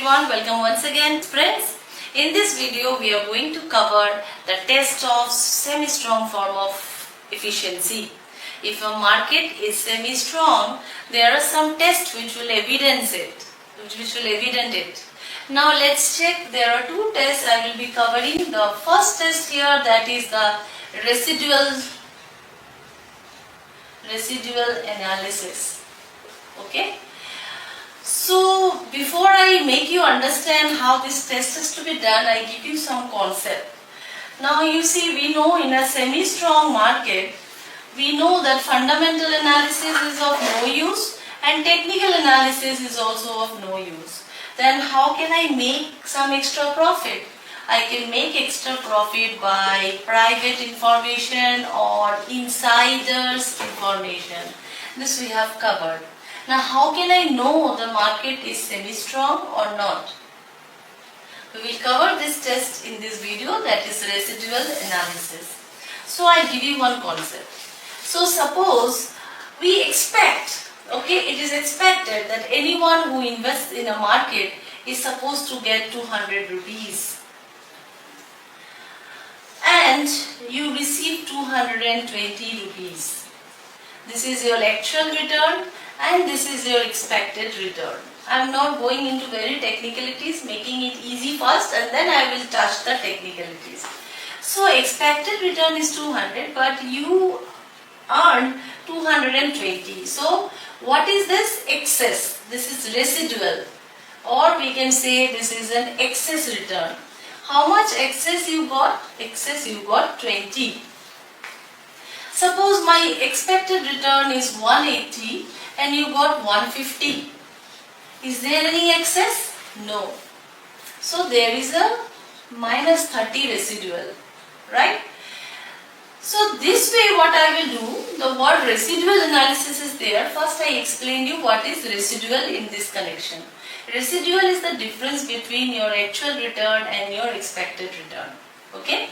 everyone, welcome once again friends. In this video we are going to cover the test of semi-strong form of efficiency. If a market is semi-strong, there are some tests which will evidence it, Now let's check. There are two tests I will be covering. The first test here, that is the residual analysis. Okay. So before I make you understand how this test is to be done, I give you some concept. Now you see, we know in a semi-strong market, we know that fundamental analysis is of no use and technical analysis is also of no use. Then how can I make some extra profit? I can make extra profit by private information or insiders information. This we have covered. Now how can I know the market is semi-strong or not? We will cover this test in this video, that is residual analysis. So I give you one concept. So suppose we expect, it is expected that anyone who invests in a market is supposed to get 200 rupees. And you receive 220 rupees. This is your actual return and this is your expected return. I am not going into very technicalities, making it easy first and then I will touch the technicalities. So expected return is 200 but you earn 220. So what is this? Excess. This is residual, or we can say this is an excess return. How much excess you got? Excess you got 20. Suppose my expected return is 180 and you got 150. Is there any excess? No. So there is a minus 30 residual, right? So this way what I will do, the word residual analysis is there. First I explain you what is residual in this connection. Residual is the difference between your actual return and your expected return. Okay.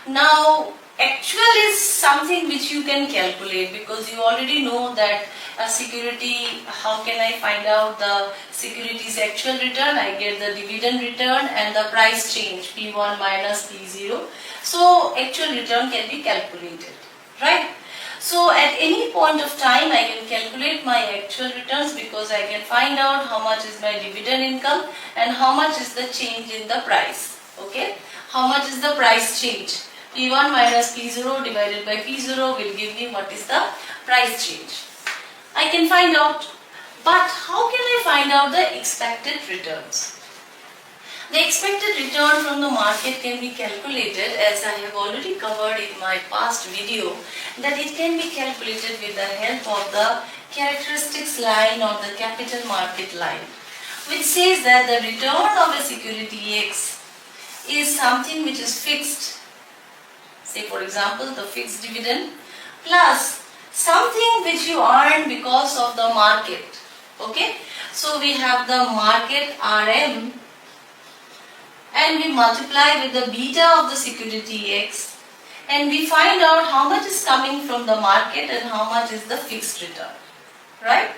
Now actual is something which you can calculate because you already know that a security, how can I find out the security's actual return? I get the dividend return and the price change, P1 minus P0. So actual return can be calculated, right? So at any point of time I can calculate my actual returns because I can find out how much is my dividend income and how much is the change in the price. Okay? How much is the price change? P1 minus P0 divided by P0 will give me what is the price change. I can find out, but how can I find out the expected returns? The expected return from the market can be calculated, as I have already covered in my past video, that it can be calculated with the help of the characteristics line or the capital market line, which says that the return of a security X is something which is fixed, say for example the fixed dividend, plus something which you earn because of the market. Okay, so we have the market RM and we multiply with the beta of the security X and we find out how much is coming from the market and how much is the fixed return, right?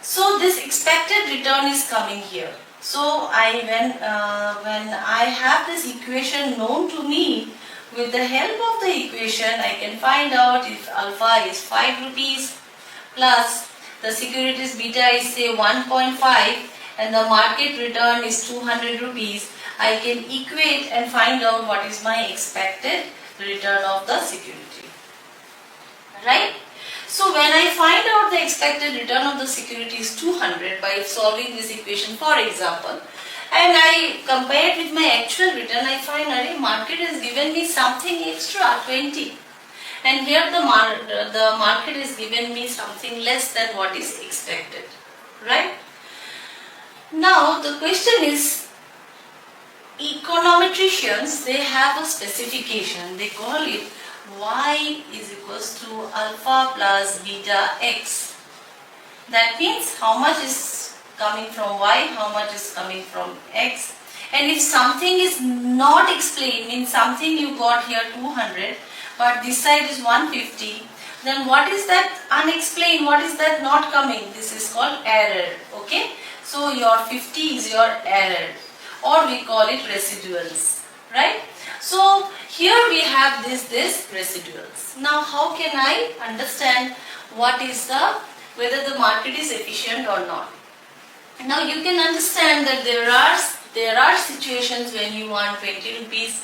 So this expected return is coming here. So when I have this equation known to me, with the help of the equation I can find out if alpha is 5 rupees plus the securities beta is say 1.5 and the market return is 200 rupees. I can equate and find out what is my expected return of the security, right? So when I find out the expected return of the security is 200 by solving this equation for example, and I compare it with my actual return, I find that market has given me something extra, 20, and here the market has given me something less than what is expected, right? Now the question is, econometricians, they have a specification, they call it y is equals to alpha plus beta x. That means how much is coming from y, how much is coming from x, and if something is not explained, means something you got here 200 but this side is 150, then what is that unexplained, what is that not coming? This is called error. Okay, So your 50 is your error, or we call it residuals, right? So here we have this residuals. Now how can I understand what is whether the market is efficient or not? Now you can understand that there are situations when you want 20 rupees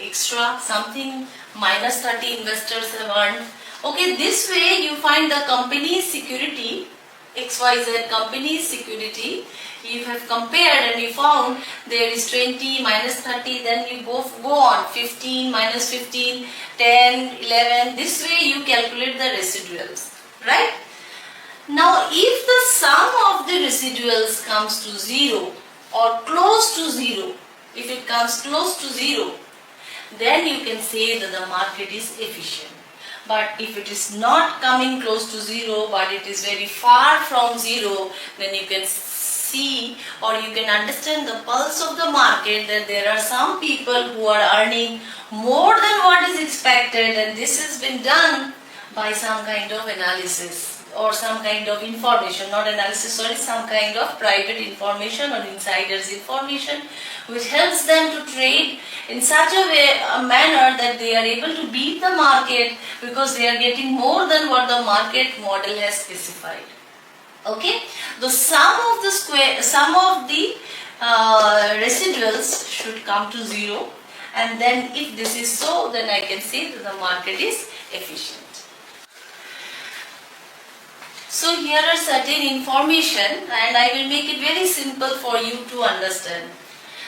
extra, something minus 30 investors have earned. Okay, this way you find the company's security, XYZ company's security, you have compared and you found there is 20 minus 30, then you go on 15 minus 15, 10, 11, this way you calculate the residuals, right? Now if the sum of the residuals comes to 0 or close to 0, if it comes close to 0, then you can say that the market is efficient. But if it is not coming close to 0 but it is very far from 0, then you can see or you can understand the pulse of the market that there are some people who are earning more than what is expected, and this has been done by some kind of analysis or some kind of information, not analysis, sorry, some kind of private information or insiders information which helps them to trade in such a manner that they are able to beat the market because they are getting more than what the market model has specified. Okay, the sum of the residuals should come to 0, and then if this is so, then I can say that the market is efficient. So here are certain information and I will make it very simple for you to understand.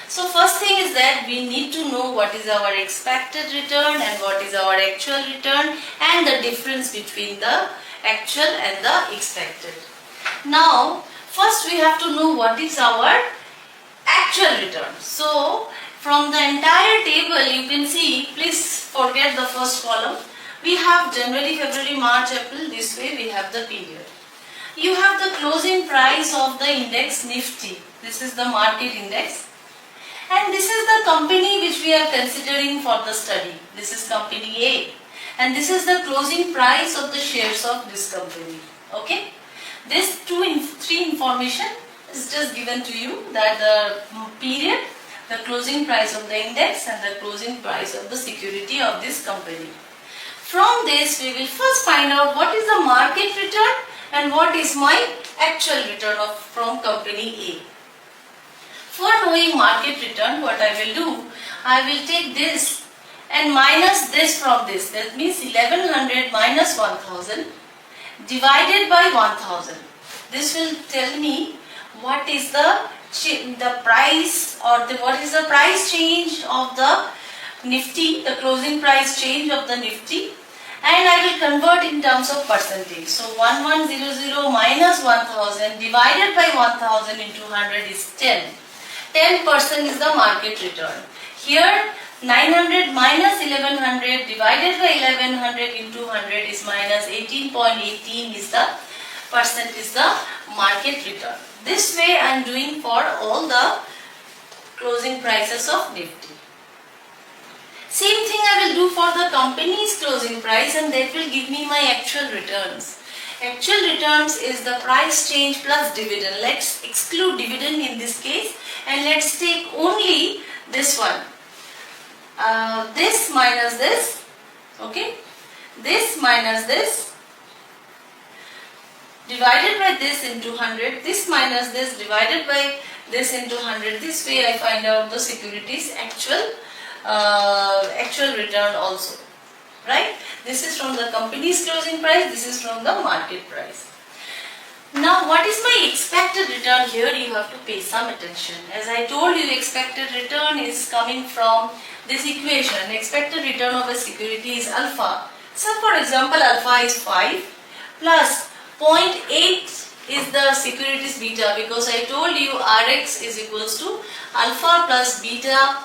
So first thing is that we need to know what is our expected return and what is our actual return and the difference between the actual and the expected. Now first we have to know what is our actual return. So from the entire table you can see, please forget the first column. We have January, February, March, April, this way we have the period. You have the closing price of the index Nifty. This is the market index. And this is the company which we are considering for the study. This is company A. And this is the closing price of the shares of this company. Okay. This three information is just given to you, that the period, the closing price of the index and the closing price of the security of this company. From this we will first find out what is the market return and what is my actual return from company A. For knowing market return, what I will do, I will take this and minus this from this. That means 1100 minus 1000 divided by 1000. This will tell me what is the price or what is the price change of the Nifty, the closing price change of the Nifty. And I will convert in terms of percentage. So 1100 minus 1000 divided by 1000 into 100 is 10. 10% is the market return. Here 900 minus 1100 divided by 1100 into 100 is minus 18.18 is the percent is the market return. This way I am doing for all the closing prices of Nifty. Same thing I will do for the company's closing price, and that will give me my actual returns. Actual returns is the price change plus dividend. Let's exclude dividend in this case and let's take only this one. This minus this, okay, this minus this divided by this into 100, this minus this divided by this into 100. This way I find out the security's actual return also, right? This is from the company's closing price, this is from the market price. Now what is my expected return? Here you have to pay some attention. As I told you, expected return is coming from this equation. Expected return of a security is alpha. So for example, alpha is 5 plus 0.8 is the security's beta, because I told you Rx is equals to alpha plus beta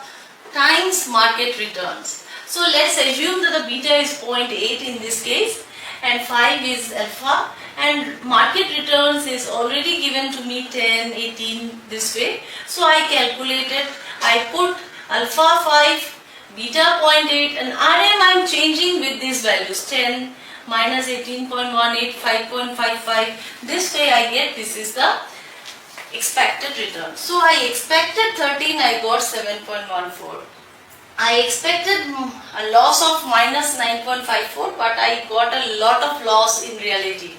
times market returns. So let's assume that the beta is 0.8 in this case and 5 is alpha, and market returns is already given to me 10, 18 this way. So I calculated, I put alpha 5, beta 0.8 and Rm I am changing with these values 10 minus 18.18, 5.55. This way I get this is the expected return. So I expected 13, I got 7.14. I expected a loss of minus 9.54, but I got a lot of loss in reality.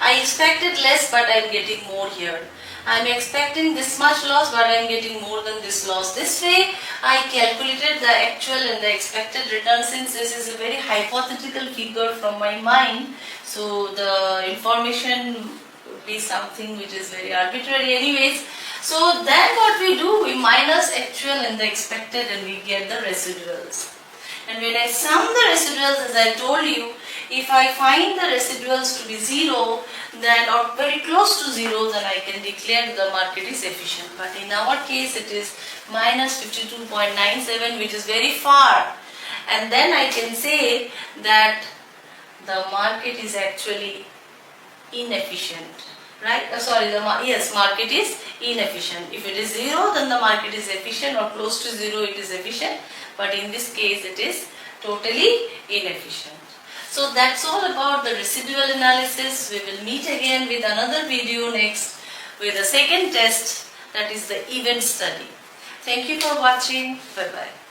I expected less, but I am getting more here. I am expecting this much loss, but I am getting more than this loss. This way, I calculated the actual and the expected return. Since this is a very hypothetical figure from my mind, so the information would be something which is very arbitrary anyways. So then what we do, we minus actual and the expected and we get the residuals. And when I sum the residuals, as I told you, if I find the residuals to be 0, then or very close to 0, then I can declare the market is efficient. But in our case, it is minus 52.97, which is very far. And then I can say that the market is actually inefficient. Right? Market is inefficient. If it is 0, then the market is efficient, or close to 0 it is efficient. But in this case it is totally inefficient. So that's all about the residual analysis. We will meet again with another video next with the second test, that is the event study. Thank you for watching. Bye bye.